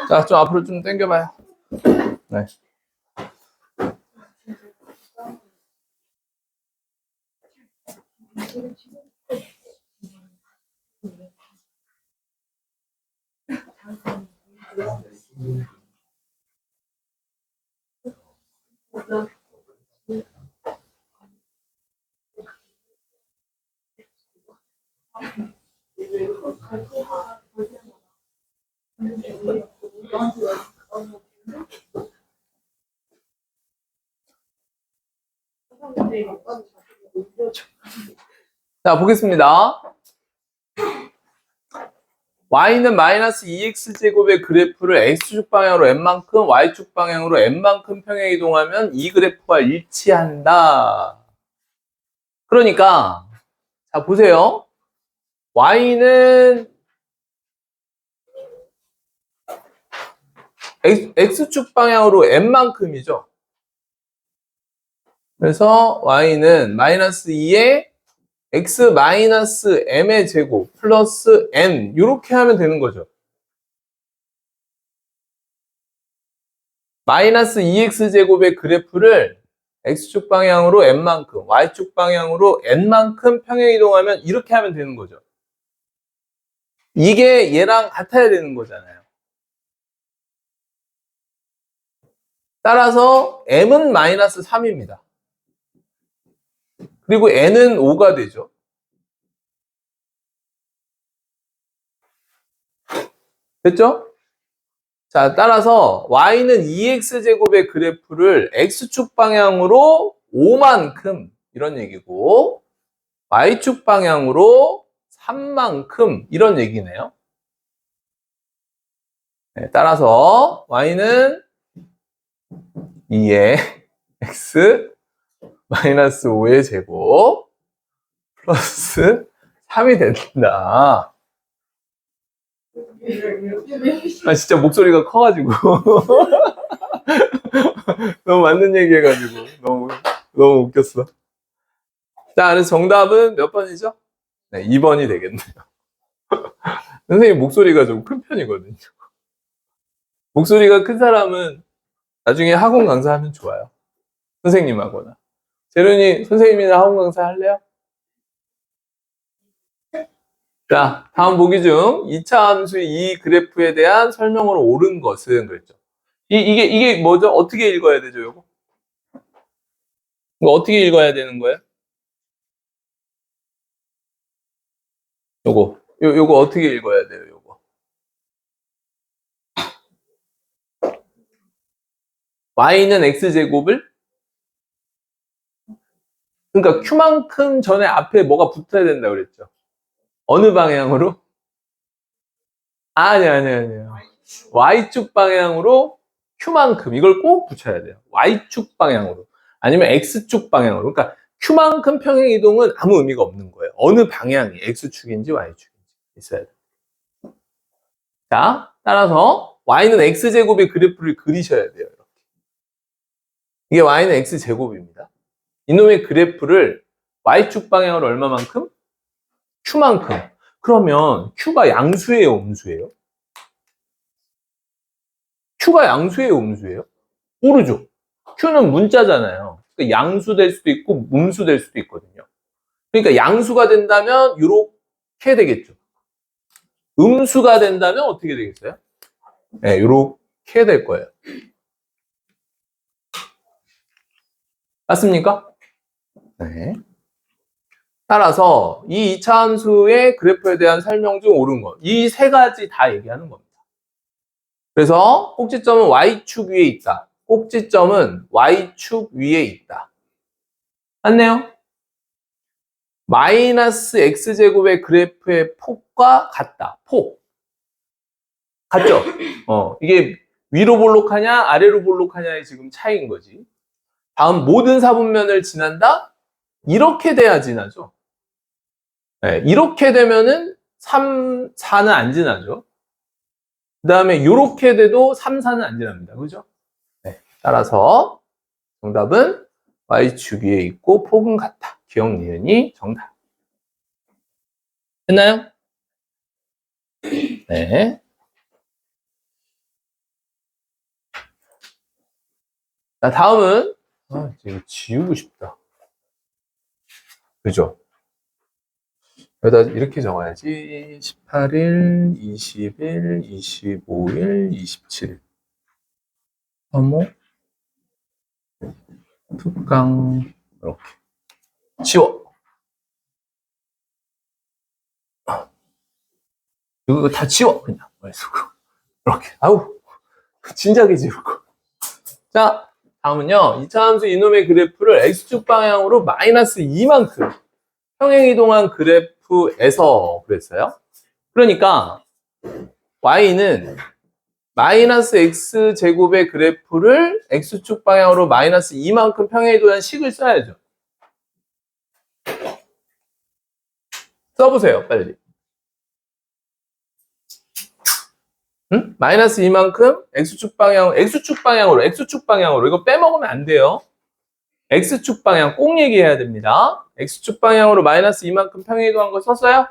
자, 좀 앞으로 좀 당겨봐요. 네. 자, 보겠습니다. y는 마이너스 2x제곱의 그래프를 x축 방향으로 n만큼, y축 방향으로 n만큼 평행 이동하면 이 그래프와 일치한다. 그러니까 자, 보세요. y는 x축 방향으로 n만큼이죠. 그래서 y는 마이너스 2에 x 마이너스 m의 제곱 플러스 n 이렇게 하면 되는 거죠. 마이너스 2x제곱의 그래프를 x축 방향으로 n만큼, y축 방향으로 n만큼 평행 이동하면 이렇게 하면 되는 거죠. 이게 얘랑 같아야 되는 거잖아요. 따라서 m은 마이너스 3입니다. 그리고 n은 5가 되죠. 됐죠? 자, 따라서 y는 2x제곱의 그래프를 x축 방향으로 5만큼 이런 얘기고 y축 방향으로 3만큼 이런 얘기네요. 네, 따라서 y는 2의 x 마이너스 5의 제곱 플러스 3이 된다. 아, 진짜 목소리가 커가지고 너무 맞는 얘기 해가지고 너무 웃겼어. 자, 그래서 정답은 몇 번이죠? 네, 2번이 되겠네요. 선생님 목소리가 좀 큰 편이거든요. 목소리가 큰 사람은 나중에 학원 강사하면 좋아요. 선생님하거나. 재련이 선생님이나 학원 강사 할래요? 자, 다음 보기 중 2차 함수의 이 그래프에 대한 설명으로 옳은 것은 그랬죠. 이게 뭐죠? 어떻게 읽어야 되죠, 요거? 이거 어떻게 읽어야 되는 거예요? 요거 어떻게 읽어야 돼요, 요거? y는 x제곱을 그러니까 q만큼 전에 앞에 뭐가 붙어야 된다고 그랬죠. 어느 방향으로? 아니요. y축 방향으로 q만큼 이걸 꼭 붙여야 돼요. y축 방향으로. 아니면 x축 방향으로. 그러니까 q만큼 평행 이동은 아무 의미가 없는 거예요. 어느 방향이 x축인지 y축인지 있어야 돼요. 자, 따라서 y는 x제곱의 그래프를 그리셔야 돼요. 이렇게. 이게 y는 x제곱입니다. 이놈의 그래프를 y축 방향으로 얼마만큼? q만큼. 그러면 q가 양수예요, 음수예요? q가 양수예요, 음수예요? 모르죠. q는 문자잖아요. 그러니까 양수 될 수도 있고 음수 될 수도 있거든요. 그러니까 양수가 된다면 이렇게 되겠죠. 음수가 된다면 어떻게 되겠어요? 네, 이렇게 될 거예요. 맞습니까? 네. 따라서 이 2차 함수의 그래프에 대한 설명 중 옳은 것. 이 세 가지 다 얘기하는 겁니다. 그래서 꼭지점은 y축 위에 있다. 꼭지점은 y축 위에 있다. 맞네요? 마이너스 x제곱의 그래프의 폭과 같다. 폭. 같죠? 이게 위로 볼록하냐 아래로 볼록하냐의 지금 차이인 거지. 다음 모든 사분면을 지난다? 이렇게 돼야 지나죠. 네, 이렇게 되면은 3, 4는 안 지나죠. 그 다음에 이렇게 돼도 3, 4는 안 지납니다. 그죠? 네, 따라서 정답은 y축 위에 있고 폭은 같다. 기억 니은이 정답. 됐나요? 네. 자, 다음은, 이거 지우고 싶다. 그죠? 여기다 이렇게 적어야지. 18일, 20일, 25일, 27일. 어머, 특강, 이렇게. 지워. 이거 다 지워. 그냥. 이렇게. 아우, 진작에 지울 거. 자, 다음은요. 이차함수 이놈의 그래프를 x축 방향으로 마이너스 2만큼 평행이동한 그래프에서 그랬어요. 그러니까 y는 마이너스 x제곱의 그래프를 x축 방향으로 마이너스 2만큼 평행이동한 식을 써야죠. 써보세요, 빨리. 응? 마이너스 2만큼 x축 방향으로 이거 빼먹으면 안 돼요. x축 방향 꼭 얘기해야 됩니다. x축 방향으로 마이너스 2만큼 평행이동한 거 썼어요?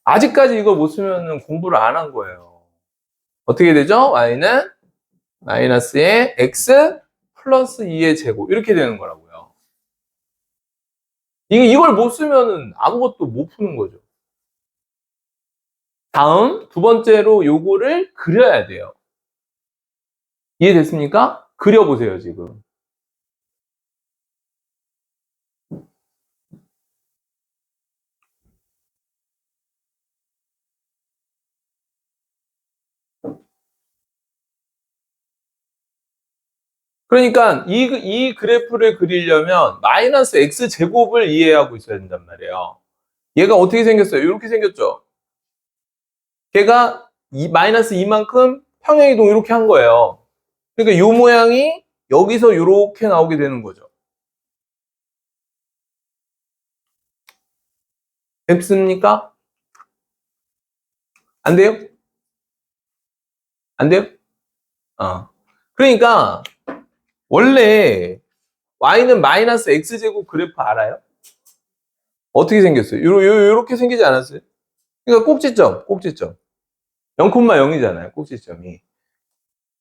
아직까지 이거 못 쓰면 공부를 안 한 거예요. 어떻게 되죠? y는 마이너스의 x 플러스 2의 제곱 이렇게 되는 거라고요. 이걸 못 쓰면 아무것도 못 푸는 거죠. 다음 두 번째로 요거를 그려야 돼요. 이해됐습니까? 그려보세요, 지금. 그러니까 이 그래프를 그리려면 마이너스 x제곱을 이해하고 있어야 된단 말이에요. 얘가 어떻게 생겼어요? 이렇게 생겼죠? 걔가 마이너스 2만큼 평행이동 이렇게 한 거예요. 그러니까 이 모양이 여기서 이렇게 나오게 되는 거죠. 됐습니까? 안 돼요? 안 돼요? 그러니까 원래 y는 마이너스 x제곱 그래프 알아요? 어떻게 생겼어요? 요렇게 생기지 않았어요? 그러니까 꼭지점. 0,0이잖아요, 꼭지점이.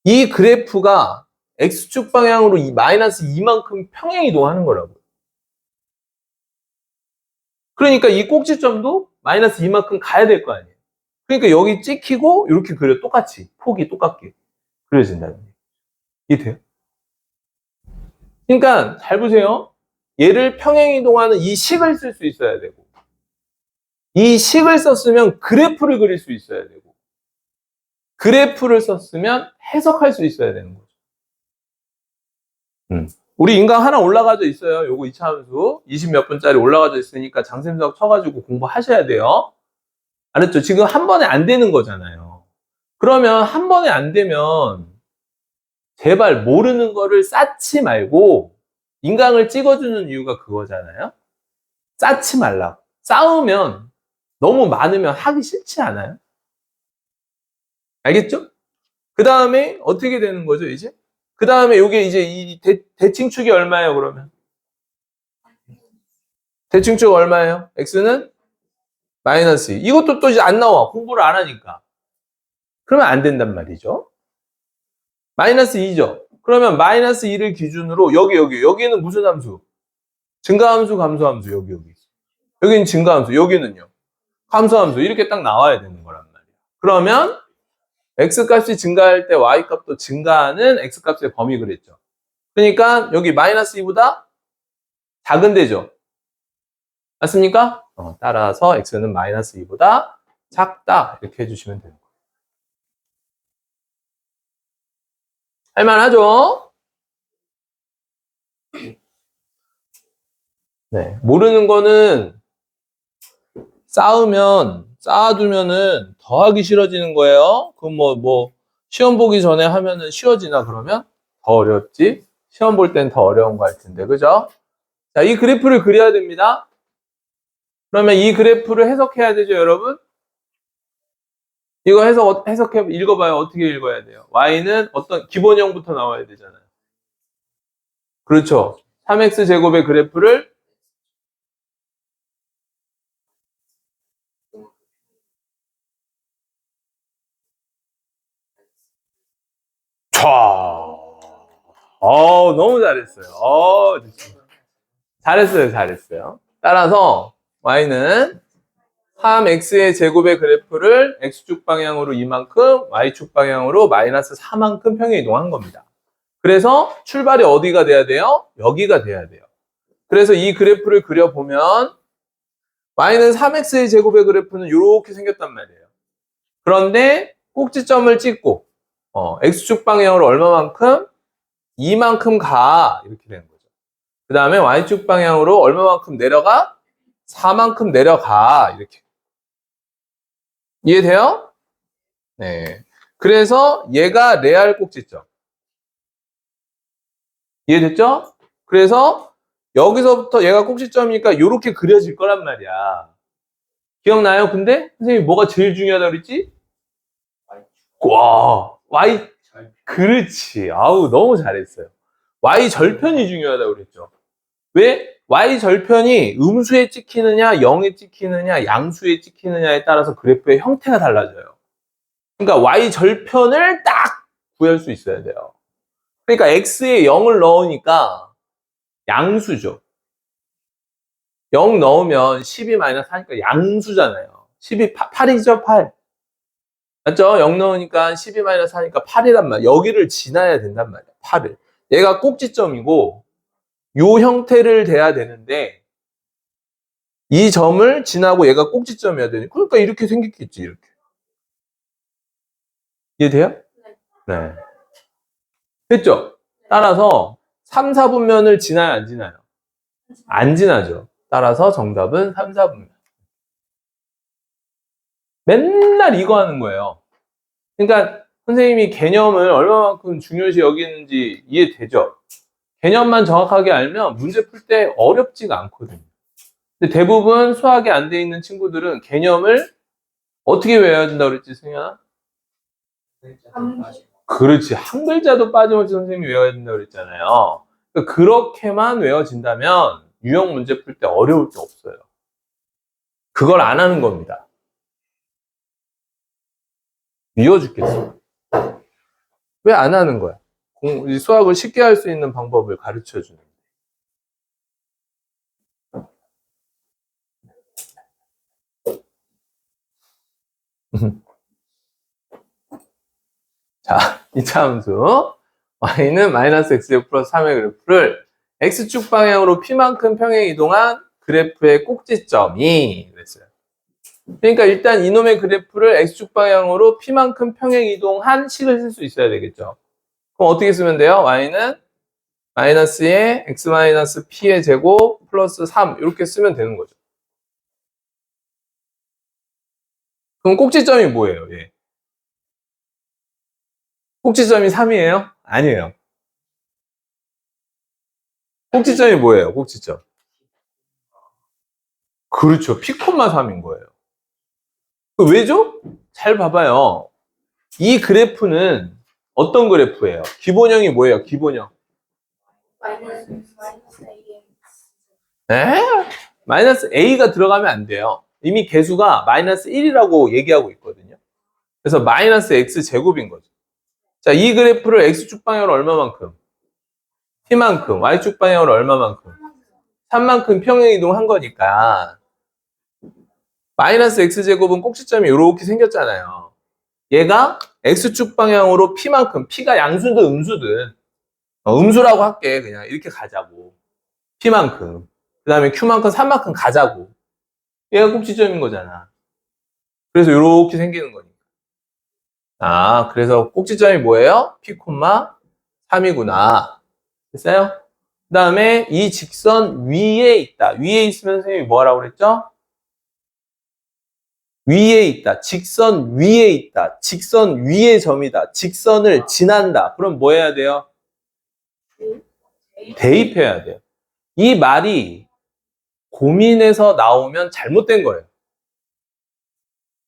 이 그래프가 x축 방향으로 이 마이너스 2만큼 평행 이동하는 거라고요. 그러니까 이 꼭지점도 마이너스 2만큼 가야 될 거 아니에요. 그러니까 여기 찍히고 이렇게 그려 똑같이 폭이 똑같게 그려진다는 얘기예요. 이해돼요? 그러니까 잘 보세요. 얘를 평행 이동하는 이 식을 쓸 수 있어야 되고 이 식을 썼으면 그래프를 그릴 수 있어야 되고 그래프를 썼으면 해석할 수 있어야 되는 거죠. 우리 인강 하나 올라가져 있어요. 요거 2차 함수 20 몇 분짜리 올라가져 있으니까 장샘수학 쳐가지고 공부하셔야 돼요. 알았죠? 지금 한 번에 안 되는 거잖아요. 그러면 한 번에 안 되면 제발 모르는 거를 쌓지 말고 인강을 찍어주는 이유가 그거잖아요. 쌓지 말라고. 쌓으면 너무 많으면 하기 싫지 않아요? 알겠죠? 그 다음에 어떻게 되는 거죠, 이제? 그 다음에 이게 이제 이 대칭축이 얼마예요, 그러면? 대칭축 얼마예요? x는 마이너스 2. 이것도 또 이제 안 나와. 공부를 안 하니까. 그러면 안 된단 말이죠. 마이너스 2죠. 그러면 마이너스 2를 기준으로 여기는 무슨 함수? 증가함수, 감소함수, 여기. 여기는 증가함수, 여기는요. 감소함수. 이렇게 딱 나와야 되는 거란 말이에요. 그러면 x값이 증가할 때 y값도 증가하는 x값의 범위 그랬죠. 그러니까 여기 마이너스 2보다 작은 데죠. 맞습니까? 따라서 x는 마이너스 2보다 작다. 이렇게 해주시면 됩니다. 할만하죠? 네. 모르는 거는 쌓아두면은 더 하기 싫어지는 거예요. 그럼 시험 보기 전에 하면은 쉬워지나 그러면? 더 어렵지? 시험 볼 땐 더 어려운 거 할 텐데, 그죠? 자, 이 그래프를 그려야 됩니다. 그러면 이 그래프를 해석해야 되죠, 여러분? 이거 해석해, 읽어봐요. 어떻게 읽어야 돼요? y는 어떤 기본형부터 나와야 되잖아요. 그렇죠. 3x 제곱의 그래프를 촤 너무 잘했어요. 잘했어요. 따라서 y는 3x의 제곱의 그래프를 x축 방향으로 이만큼, y축 방향으로 마이너스 4만큼 평행 이동한 겁니다. 그래서 출발이 어디가 돼야 돼요? 여기가 돼야 돼요. 그래서 이 그래프를 그려보면 y는 3x의 제곱의 그래프는 이렇게 생겼단 말이에요. 그런데 꼭지점을 찍고 x축 방향으로 얼마만큼? 이만큼 가 이렇게 되는 거죠. 그 다음에 y축 방향으로 얼마만큼 내려가? 4만큼 내려가 이렇게. 이해돼요? 네. 그래서 얘가 레알 꼭지점. 이해됐죠? 그래서 여기서부터 얘가 꼭지점이니까 이렇게 그려질 거란 말이야. 기억나요? 근데 선생님이 뭐가 제일 중요하다고 그랬지? 와, y 그렇지. 아우 너무 잘했어요. y 절편이 중요하다고 그랬죠. 왜? y 절편이 음수에 찍히느냐, 0에 찍히느냐, 양수에 찍히느냐에 따라서 그래프의 형태가 달라져요. 그러니까 y 절편을 딱 구할 수 있어야 돼요. 그러니까 x에 0을 넣으니까 양수죠. 0 넣으면 12 마이너스 하니까 양수잖아요. 12, 8이죠, 8. 맞죠? 0 넣으니까 12 마이너스 하니까 8이란 말이야. 여기를 지나야 된단 말이야, 8을. 얘가 꼭지점이고, 요 형태를 돼야 되는데, 이 점을 지나고 얘가 꼭지점이어야 되니. 그러니까 이렇게 생겼겠지, 이렇게. 이해돼요? 네. 됐죠? 따라서 3, 4분면을 지나요, 안 지나요? 안 지나죠. 따라서 정답은 3, 4분면. 맨날 이거 하는 거예요. 그러니까 선생님이 개념을 얼마만큼 중요시 여기는지 이해되죠? 개념만 정확하게 알면 문제 풀 때 어렵지가 않거든요. 근데 대부분 수학이 안 돼 있는 친구들은 개념을 어떻게 외워야 된다고 그랬지, 승현아? 그렇지. 한 글자도 빠짐없이 선생님이 외워야 된다고 그랬잖아요. 그러니까 그렇게만 외워진다면 유형 문제 풀 때 어려울 게 없어요. 그걸 안 하는 겁니다. 미워 죽겠어. 왜 안 하는 거야? 수학을 쉽게 할 수 있는 방법을 가르쳐 주는 거야. 자, 2차 함수. y는 마이너스 x제곱 플러스 3의 그래프를 x축 방향으로 p만큼 평행 이동한 그래프의 꼭지점이 그랬어요. 그러니까 일단 이놈의 그래프를 x축 방향으로 p만큼 평행 이동한 식을 쓸 수 있어야 되겠죠. 그럼 어떻게 쓰면 돼요? y는 마이너스에 x 마이너스 p의 제곱 플러스 3 이렇게 쓰면 되는 거죠. 그럼 꼭지점이 뭐예요? 예. 꼭지점이 3이에요? 아니에요. 꼭지점이 뭐예요? 꼭지점. 그렇죠. 피콤마 3인 거예요. 왜죠? 잘 봐봐요. 이 그래프는 어떤 그래프예요? 기본형이 뭐예요? 기본형. 에? 마이너스 a가 들어가면 안 돼요. 이미 개수가 마이너스 1이라고 얘기하고 있거든요. 그래서 마이너스 x 제곱인 거죠. 자, 이 그래프를 x축 방향으로 얼마만큼? p만큼. y축 방향으로 얼마만큼? 3만큼 평행 이동한 거니까 마이너스 x제곱은 꼭지점이 이렇게 생겼잖아요. 얘가 x축 방향으로 p만큼, p가 양수든 음수든 음수라고 할게. 그냥 이렇게 가자고. p만큼. 그 다음에 q만큼 3만큼 가자고. 얘가 꼭지점인 거잖아. 그래서 이렇게 생기는 거니까. 아, 그래서 꼭지점이 뭐예요? p, 3이구나. 됐어요? 그 다음에 이 직선 위에 있다. 위에 있으면 선생님이 뭐 하라고 그랬죠? 위에 있다. 직선 위에 있다. 직선 위의 점이다. 직선을 지난다. 그럼 뭐 해야 돼요? 대입해야 돼요. 이 말이 고민해서 나오면 잘못된 거예요.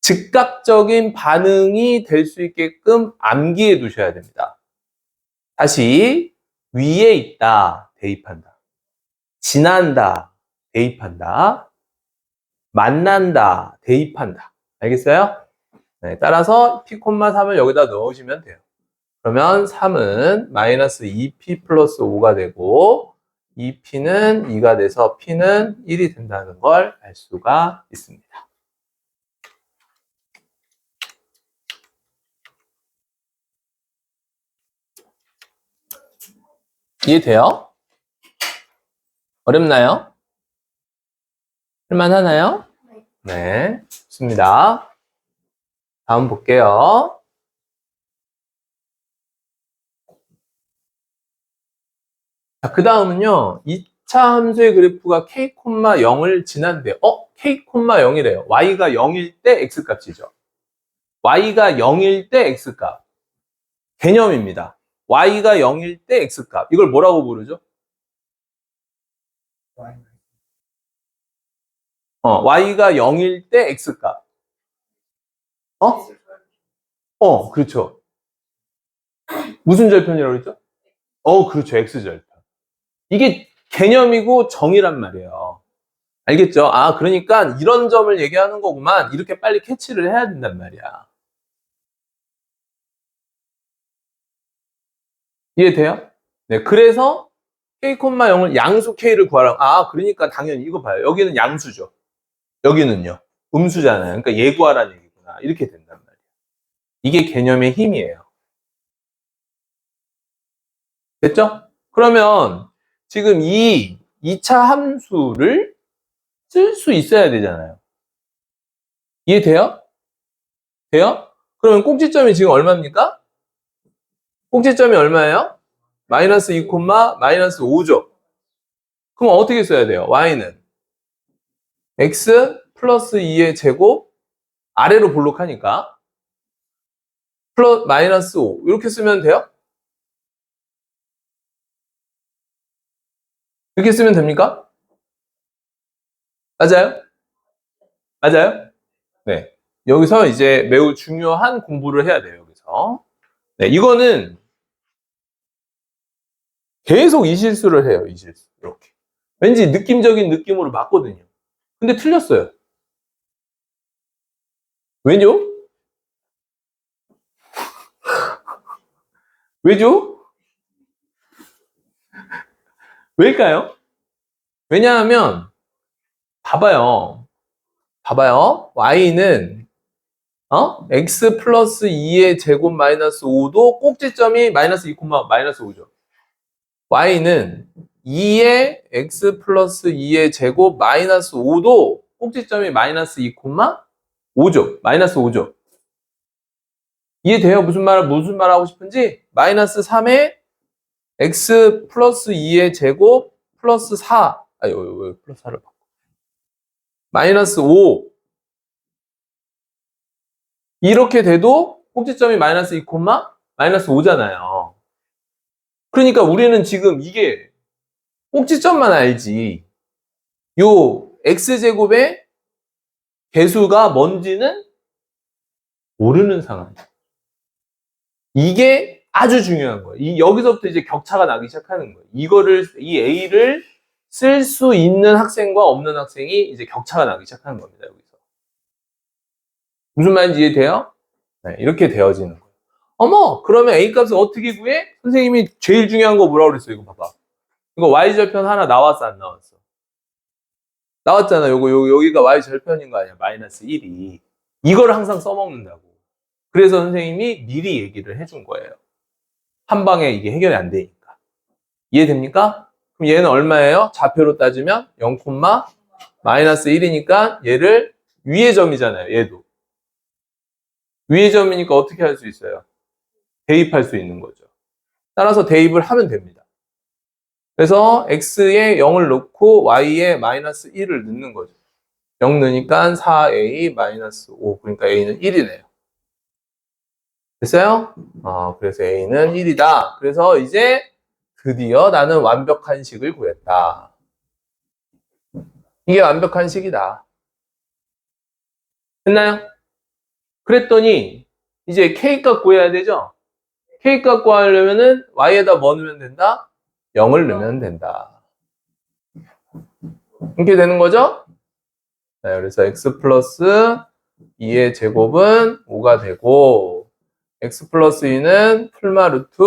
즉각적인 반응이 될 수 있게끔 암기해 두셔야 됩니다. 다시 위에 있다. 대입한다. 지난다. 대입한다. 만난다. 대입한다. 알겠어요? 네, 따라서 p, 3을 여기다 넣으시면 돼요. 그러면 3은 마이너스 2p 플러스 5가 되고 2p는 2가 돼서 p는 1이 된다는 걸 알 수가 있습니다. 이해돼요? 어렵나요? 할만하나요? 네, 좋습니다. 다음 볼게요. 자, 그 다음은요. 2차 함수의 그래프가 k, 0을 지난대요. k, 0이래요. y가 0일 때 x값이죠. y가 0일 때 x값. 개념입니다. y가 0일 때 x값. 이걸 뭐라고 부르죠? y가 0일 때 x값. 그렇죠. 무슨 절편이라고 그랬죠? 그렇죠. x절편. 이게 개념이고 정의란 말이에요. 알겠죠? 그러니까 이런 점을 얘기하는 거구만. 이렇게 빨리 캐치를 해야 된단 말이야. 이해돼요? 네, 그래서 k, 0을 양수 k를 구하라고. 그러니까 당연히 이거 봐요. 여기는 양수죠. 여기는요. 음수잖아요. 그러니까 예구하라는 얘기구나. 이렇게 된단 말이에요. 이게 개념의 힘이에요. 됐죠? 그러면 지금 이 2차 함수를 쓸 수 있어야 되잖아요. 이해돼요? 돼요? 그러면 꼭지점이 지금 얼마입니까? 꼭지점이 얼마예요? 마이너스 2, 마이너스 5죠. 그럼 어떻게 써야 돼요? y는 x 플러스 2의 제곱 아래로 볼록하니까 플러스 마이너스 5 이렇게 쓰면 돼요? 이렇게 쓰면 됩니까? 맞아요? 맞아요? 네. 여기서 이제 매우 중요한 공부를 해야 돼요. 여기서. 네, 이거는 계속 이 실수를 해요. 이 실수. 이렇게. 왠지 느낌적인 느낌으로 맞거든요. 근데 틀렸어요. 왜죠? 왜죠? 왜일까요? 왜냐하면 봐봐요. y는 x 플러스 2의 제곱 마이너스 5도 꼭지점이 마이너스 2, 마이너스 5죠. y는 2의 x 플러스 2의 제곱 마이너스 5도 꼭지점이 마이너스 2, 5죠. 마이너스 5죠. 이해돼요? 무슨 말 하고 싶은지? 마이너스 3의 x 플러스 2의 제곱 플러스 4. 왜 플러스 4를 바꿔? 마이너스 5. 이렇게 돼도 꼭지점이 마이너스 2, 마이너스 5잖아요. 그러니까 우리는 지금 이게 꼭지점만 알지. 요 x제곱의 개수가 뭔지는 모르는 상황이에요. 이게 아주 중요한 거예요. 여기서부터 이제 격차가 나기 시작하는 거예요. 이 A를 쓸 수 있는 학생과 없는 학생이 이제 격차가 나기 시작하는 겁니다. 여기서. 무슨 말인지 이해돼요? 네, 이렇게 되어지는 거예요. 어머, 그러면 A 값을 어떻게 구해? 선생님이 제일 중요한 거 뭐라고 그랬어요? 이거 봐봐. 이거 Y절편 하나 나왔어, 안 나왔어? 나왔잖아. 여기가 Y절편인 거 아니야? 마이너스 1이. 이걸 항상 써먹는다고. 그래서 선생님이 미리 얘기를 해준 거예요. 한 방에 이게 해결이 안 되니까. 이해됩니까? 그럼 얘는 얼마예요? 좌표로 따지면 0, 마이너스 1이니까 얘를 위의 점이잖아요. 얘도. 위의 점이니까 어떻게 할 수 있어요? 대입할 수 있는 거죠. 따라서 대입을 하면 됩니다. 그래서 x에 0을 넣고 y에 마이너스 1을 넣는 거죠. 0 넣으니까 4a 마이너스 5. 그러니까 a는 1이네요. 됐어요? 그래서 a는 1이다. 그래서 이제 드디어 나는 완벽한 식을 구했다. 이게 완벽한 식이다. 됐나요? 그랬더니 이제 K값 구해야 되죠? K값 구하려면은 Y에다 뭐 넣으면 된다? 0을 넣으면 된다. 이렇게 되는 거죠? 네, 그래서 X 플러스 2의 제곱은 5가 되고 x 플러스 2는 풀마 루트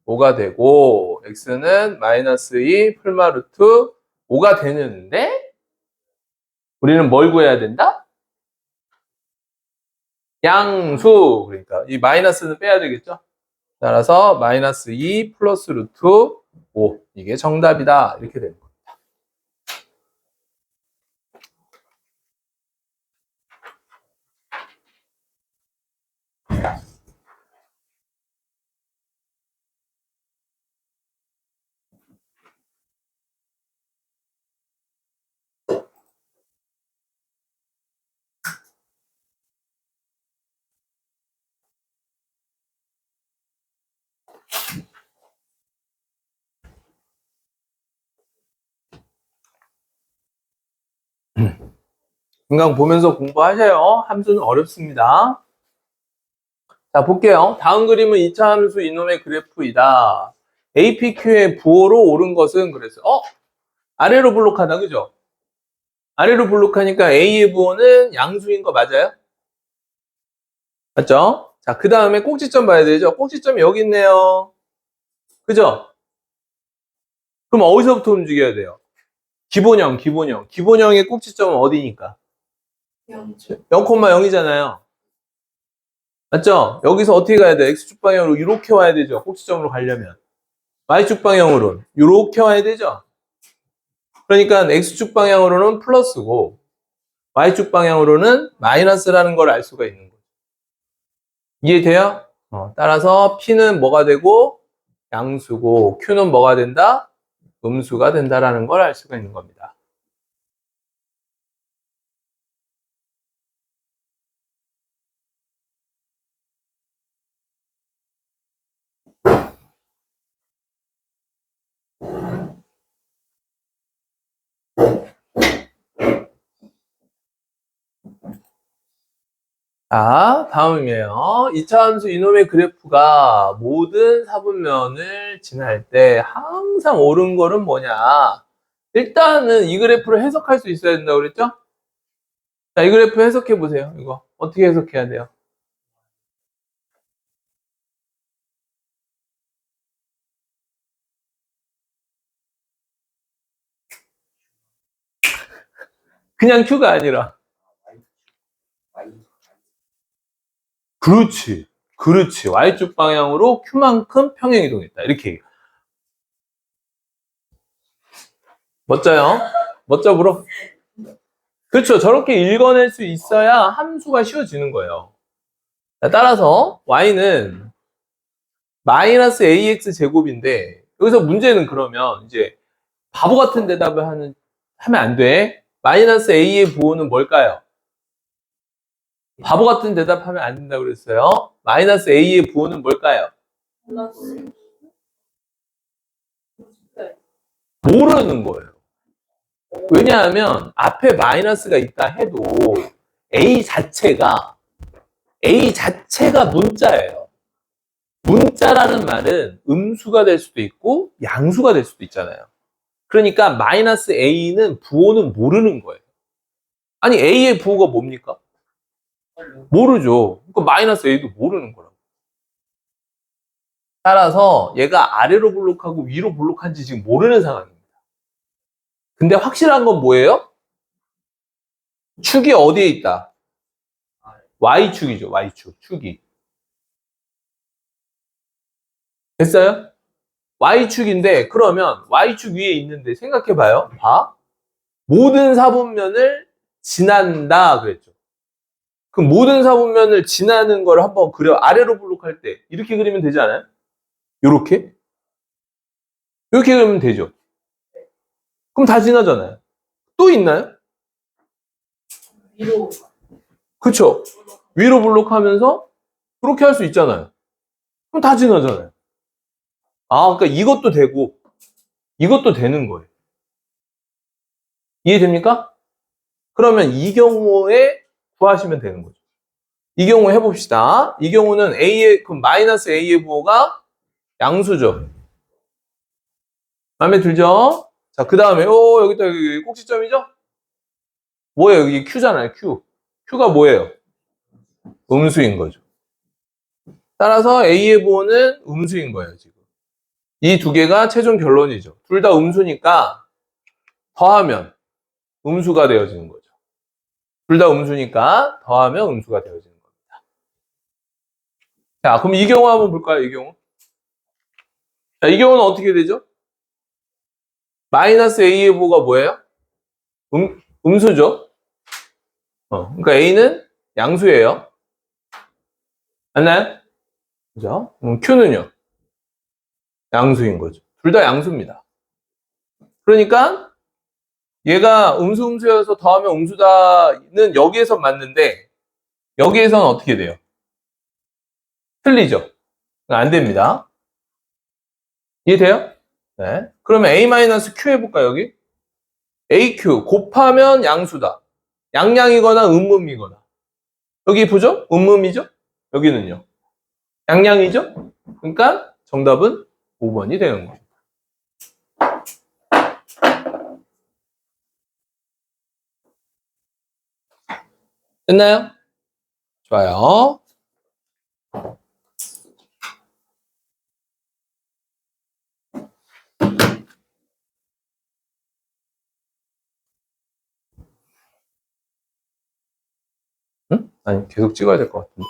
5가 되고 x는 마이너스 2 풀마 루트 5가 되는데 우리는 뭘 구해야 된다? 양수. 그러니까 이 마이너스는 빼야 되겠죠? 따라서 마이너스 2 플러스 루트 5 이게 정답이다. 이렇게 되는 거예요. 인강 보면서 공부하세요. 함수는 어렵습니다. 자, 볼게요. 다음 그림은 2차 함수 이놈의 그래프이다. APQ의 부호로 오른 것은 그랬어요. 아래로 블록하다, 그죠? 아래로 블록하니까 A의 부호는 양수인 거 맞아요? 맞죠? 자, 그 다음에 꼭지점 봐야 되죠? 꼭지점이 여기 있네요. 그죠? 그럼 어디서부터 움직여야 돼요? 기본형. 기본형의 꼭지점은 어디니까? 0,0이잖아요. 맞죠? 여기서 어떻게 가야 돼? X축 방향으로 이렇게 와야 되죠? 꼭지점으로 가려면. Y축 방향으로는 이렇게 와야 되죠? 그러니까 X축 방향으로는 플러스고 Y축 방향으로는 마이너스라는 걸 알 수가 있는 거죠. 이해돼요? 따라서 P는 뭐가 되고 양수고 Q는 뭐가 된다? 음수가 된다라는 걸 알 수가 있는 겁니다. 자, 다음이에요. 2차 함수 이놈의 그래프가 모든 사분면을 지날 때 항상 옳은 거는 뭐냐? 일단은 이 그래프를 해석할 수 있어야 된다고 그랬죠? 자, 이 그래프 해석해 보세요. 이거 어떻게 해석해야 돼요? 그냥 Q가 아니라. 그렇지. Y축 방향으로 Q만큼 평행이동했다. 이렇게 얘기해요. 멋져요? 멋져 불어? 그렇죠. 저렇게 읽어낼 수 있어야 함수가 쉬워지는 거예요. 자, 따라서 Y는 마이너스 AX 제곱인데 여기서 문제는 그러면 이제 바보 같은 대답을 하면 안 돼. 마이너스 A의 부호는 뭘까요? 바보 같은 대답하면 안 된다고 그랬어요. 마이너스 A의 부호는 뭘까요? 모르는 거예요. 왜냐하면 앞에 마이너스가 있다 해도 A 자체가 문자예요. 문자라는 말은 음수가 될 수도 있고 양수가 될 수도 있잖아요. 그러니까 마이너스 A는 부호는 모르는 거예요. 아니 A의 부호가 뭡니까? 모르죠. 그러니까 마이너스 A도 모르는 거라고. 따라서 얘가 아래로 블록하고 위로 블록한지 지금 모르는 상황입니다. 근데 확실한 건 뭐예요? 축이 어디에 있다? Y축이죠. Y축. 축이. 됐어요? Y축인데 그러면 Y축 위에 있는데 생각해봐요. 봐. 모든 사분면을 지난다 그랬죠. 그럼 모든 사분면을 지나는 걸 한번 그려. 아래로 블록할 때 이렇게 그리면 되지 않아요? 요렇게? 이렇게 그리면 되죠. 그럼 다 지나잖아요. 또 있나요? 위로. 그쵸? 위로 블록하면서 그렇게 할 수 있잖아요. 그럼 다 지나잖아요. 그러니까 이것도 되고 이것도 되는 거예요. 이해됩니까? 그러면 이 경우에 구하시면 되는 거죠. 이 경우 해봅시다. 이 경우는 그럼 마이너스 A의 부호가 양수죠. 마음에 들죠? 자, 그 다음에, 여기 꼭지점이죠? 뭐예요? 여기 Q잖아요, Q. Q가 뭐예요? 음수인 거죠. 따라서 A의 부호는 음수인 거예요, 지금. 이 두 개가 최종 결론이죠. 둘 다 음수니까 더하면 음수가 되어지는 거죠. 둘 다 음수니까 더하면 음수가 되어지는 겁니다. 자, 그럼 이 경우 한번 볼까요, 이 경우? 자, 이 경우는 어떻게 되죠? 마이너스 A의 부호가 뭐예요? 음수죠. 그러니까 A는 양수예요. 맞나요? 그죠? Q는요? 양수인 거죠. 둘 다 양수입니다. 그러니까 얘가 음수여서 더하면 음수다는 여기에서 맞는데 여기에서는 어떻게 돼요? 틀리죠? 안 됩니다. 이해돼요? 네. 그러면 A-Q 해볼까요, 여기? AQ 곱하면 양수다. 양양이거나 음음이거나. 여기 보죠? 음음이죠? 여기는요? 양양이죠? 그러니까 정답은 5번이 되는 거예요. 됐나요? 좋아요. 응? 아니, 계속 찍어야 될 것 같은데.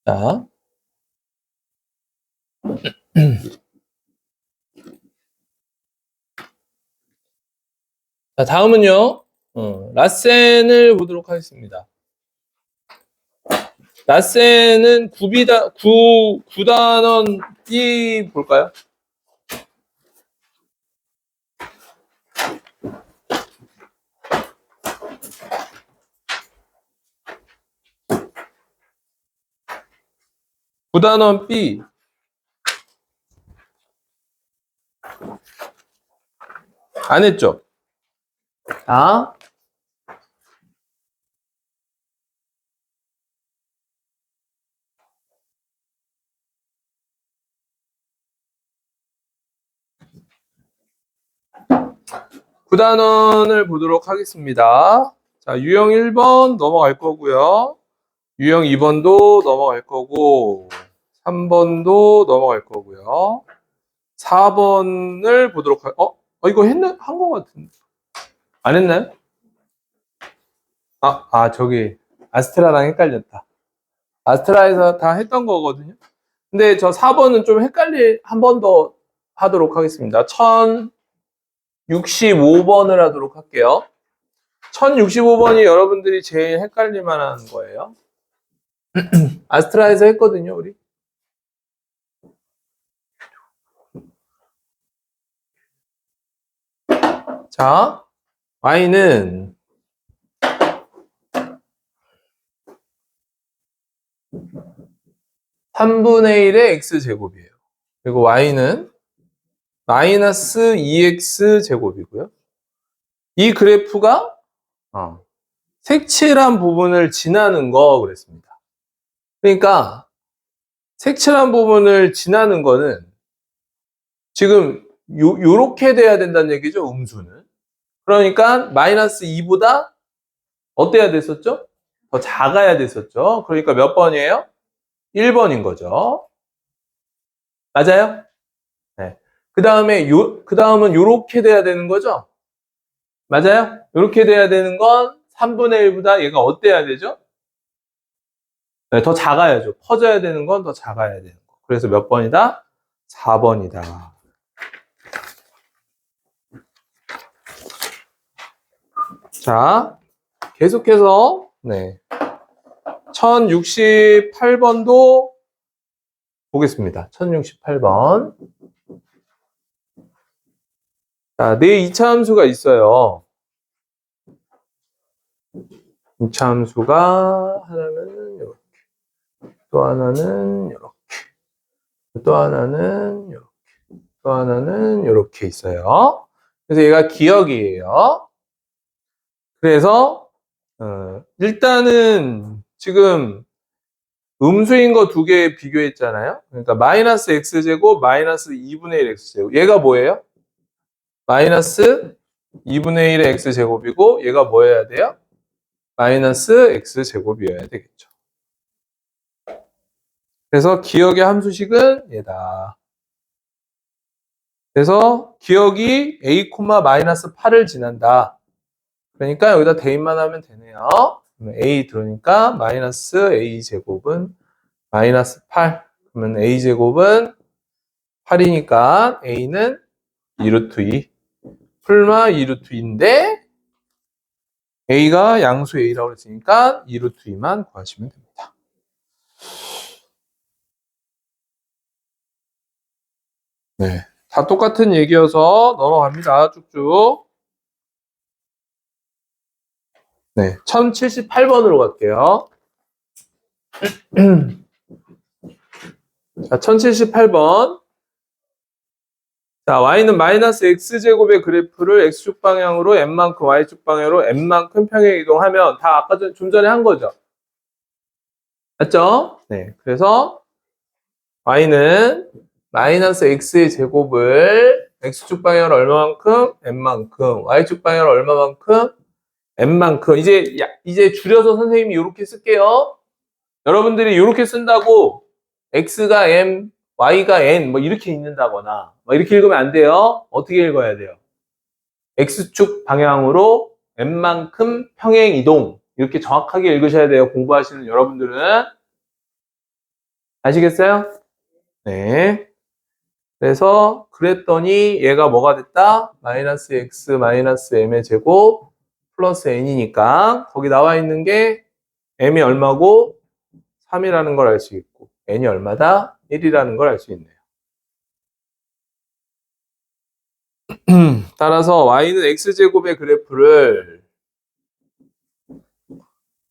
자. 자, 다음은요. 라센을 보도록 하겠습니다. 라센은 9단원 B 볼까요? 구단원 B. 안 했죠? 자. 구단원을 보도록 하겠습니다. 자, 유형 1번 넘어갈 거고요. 유형 2번도 넘어갈 거고, 3번도 넘어갈 거고요. 4번을 보도록 이거 한 거 같은데. 안 했나요? 저기, 아스트라랑 헷갈렸다. 아스트라에서 다 했던 거거든요. 근데 저 4번은 좀 한 번 더 하도록 하겠습니다. 1065번을 하도록 할게요. 1065번이 여러분들이 제일 헷갈릴 만한 거예요. 아스트라에서 했거든요, 우리. 자, y는 3분의 1의 x제곱이에요. 그리고 y는 마이너스 2x제곱이고요. 이 그래프가 색칠한 부분을 지나는 거 그랬습니다. 그러니까 색칠한 부분을 지나는 거는 지금 요렇게 돼야 된다는 얘기죠, 음수는. 그러니까 마이너스 2보다 어때야 됐었죠? 더 작아야 됐었죠. 그러니까 몇 번이에요? 1번인 거죠. 맞아요? 네. 그 다음은 요렇게 돼야 되는 거죠? 맞아요? 요렇게 돼야 되는 건 3분의 1보다 얘가 어때야 되죠? 네, 더 작아야죠. 퍼져야 되는 건 더 작아야 되는 거. 그래서 몇 번이다? 4번이다. 자, 계속해서 1068번도 보겠습니다. 1068번. 자, 네 2차 함수가 있어요. 2차 함수가 하나는 이렇게, 또 하나는 이렇게, 또 하나는 이렇게, 또 하나는 이렇게 있어요. 그래서 얘가 기억이에요. 그래서 일단은 지금 음수인 거 두 개 비교했잖아요. 그러니까 마이너스 x제곱, 마이너스 2분의 1 x제곱. 얘가 뭐예요? 마이너스 2분의 1의 x제곱이고 얘가 뭐 해야 돼요? 마이너스 x제곱이어야 되겠죠. 그래서 기억의 함수식은 얘다. 그래서 기억이 a, 마이너스 8을 지난다. 그러니까 여기다 대입만 하면 되네요. 그러면 a 들어오니까 마이너스 a 제곱은 마이너스 8. 그러면 a 제곱은 8이니까 a는 2루트 2. 풀마 2루트 2인데 a가 양수 a라고 했으니까 2루트 2만 구하시면 됩니다. 네. 다 똑같은 얘기여서 넘어갑니다. 쭉쭉. 네. 1078번으로 갈게요. 자, 1078번. 자, y는 마이너스 x제곱의 그래프를 x축 방향으로 n만큼, y축 방향으로 n만큼 평행 이동하면 다 아까 좀 전에 한 거죠. 맞죠? 네. 그래서 y는 마이너스 x의 제곱을 x축 방향으로 얼마만큼? n만큼, y축 방향으로 얼마만큼? n만큼. 이제 줄여서 선생님이 이렇게 쓸게요. 여러분들이 이렇게 쓴다고 x가 m, y가 n 뭐 이렇게 읽는다거나 뭐 이렇게 읽으면 안 돼요. 어떻게 읽어야 돼요? x축 방향으로 n만큼 평행 이동 이렇게 정확하게 읽으셔야 돼요. 공부하시는 여러분들은. 아시겠어요? 네. 그래서 그랬더니 얘가 뭐가 됐다? 마이너스 x 마이너스 m의 제곱 플러스 n이니까 거기 나와 있는 게 m이 얼마고 3이라는 걸 알 수 있고 n이 얼마다? 1이라는 걸 알 수 있네요. 따라서 y는 x제곱의 그래프를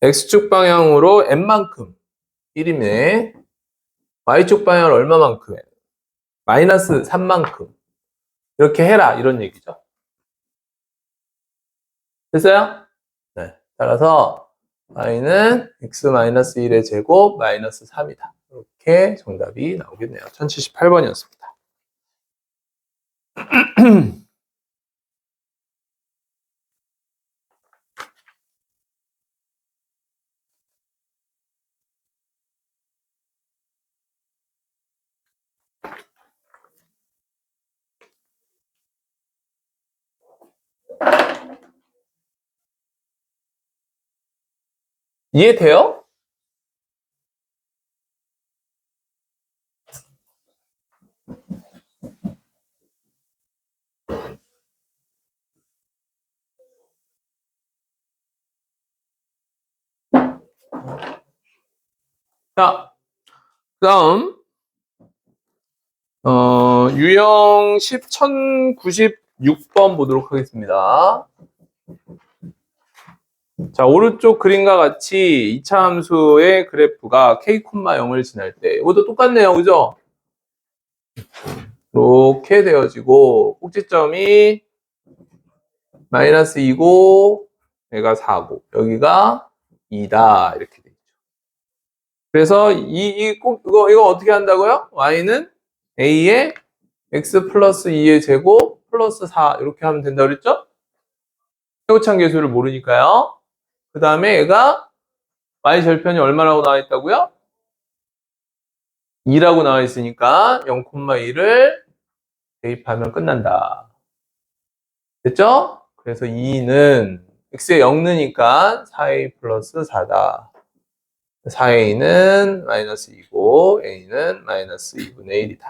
x축 방향으로 n만큼 1이네. y축 방향으로 얼마만큼? 마이너스 3만큼. 이렇게 해라 이런 얘기죠. 됐어요? 네. 따라서 y는 x-1의 제곱 마이너스 3이다. 이렇게 정답이 나오겠네요. 1078번이었습니다. 이해돼요? 자, 그 다음 유형 1096번 보도록 하겠습니다. 자, 오른쪽 그림과 같이 2차 함수의 그래프가 k,0을 지날 때 이것도 똑같네요. 그죠? 이렇게 되어지고 꼭지점이 마이너스 2고 얘가 4고 여기가 2다 이렇게 되죠. 그래서 이거 어떻게 한다고요? y는 a의 x 플러스 2의 제곱 플러스 4 이렇게 하면 된다 그랬죠? 최고창 계수를 모르니까요. 그 다음에 얘가 y 절편이 얼마라고 나와 있다고요? 2라고 나와 있으니까 0,2를 대입하면 끝난다. 됐죠? 그래서 2는 x에 0 넣으니까 4a 플러스 4다. 4a는 마이너스 2고 a는 마이너스 2분의 1이다.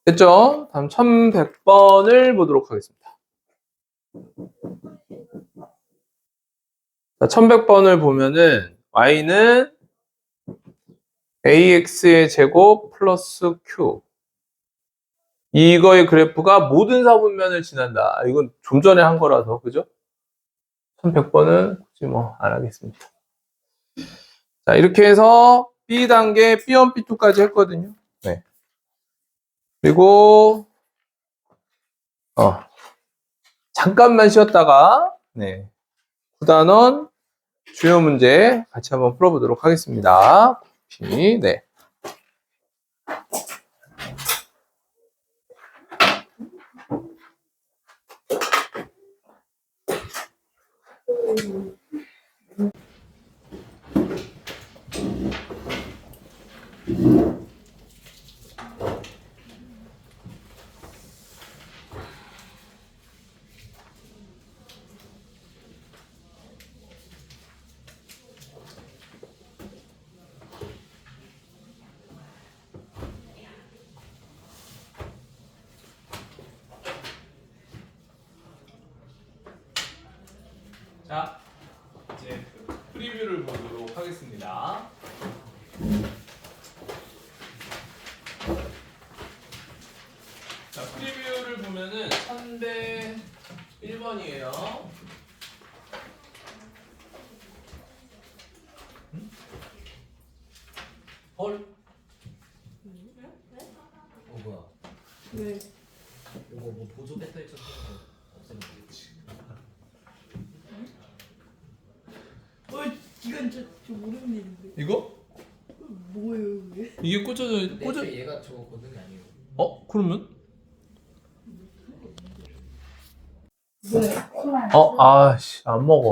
됐죠? 다음 1100번을 보도록 하겠습니다. 자, 1100번을 보면은 y는 ax의 제곱 플러스 q 이거의 그래프가 모든 사분면을 지난다. 이건 좀 전에 한 거라서 그죠? 1100번은 굳이 뭐 안 하겠습니다. 자, 이렇게 해서 B단계 B1, B2까지 했거든요. 네. 그리고 잠깐만 쉬었다가 네. 9단원 주요 문제 같이 한번 풀어보도록 하겠습니다. 네. 자, 이제 프리뷰를 보도록 하겠습니다. 자, 프리뷰를 보면은 1101번이에요. 헐? 뭐야? 네. 이거 뭐 보조 배터리 쳤던 거 없애면 되겠지. 이건 저 모르는 일인데. 이거? 뭐예요 이게? 이게 꽂혀. 근데 얘가 저거 걷는 게 아니에요. 그러면? 네. 아씨, 안 먹어.